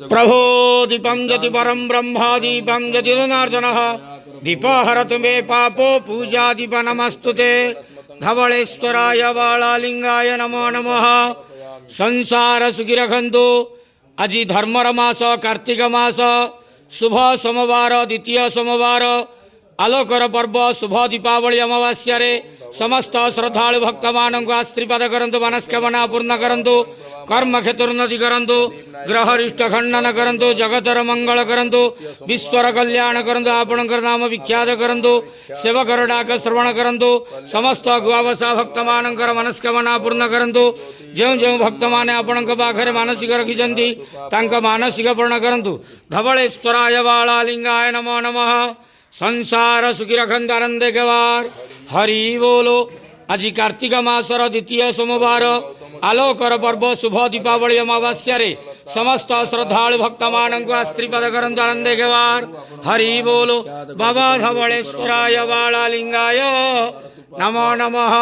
प्रभो दीपं ज्योति परं ब्रह्म दीपं ज्योति जनार्दनः दीपहरतु मे पापो पूजा दीप नमस्तुते धवलेश्वराय बालालिंगाय नमो नमः। संसार सुखी रखंतु। आज धर्मर मास कार्तिक मास शुभ सोमवार द्वितीय सोमवार आलोकर पर्व शुभ दीपावली अमावास्या समस्त श्रद्धालु भक्त मान आशीर्वाद करंतु मनस्कामना पूर्ण करंतु कर्म क्षेत्रोन्नति करंतु ग्रहरिष्ट खंडन करंतु जगतर मंगल करंतु विश्वर कल्याण करंतु आपणकर नाम विख्यात करंतु सेवकर डाक श्रवण करंतु समस्त गुआवसा भक्त मानकर मनस्कामना पूर्ण करंतु जो जो भक्त माने आपणक पाखरे मानसिक रखिछन्ति तांक मानसिक पूर्ण करंतु धवलेश्वराय बालालिंगाय नमो नमः। संसार सुखी रखंत आनंद गवार हरि बोलो। आज कार्तिक मासर द्वितीय सोमवार आलोकर पर्व शुभ दीपावली अमावास्या समस्त श्रद्धालु भक्त मान आशीर्वाद करंतु आनंद गवार हरि बोलो। बाबा धवलेश्वराय बालालिंगाय नमो नमः।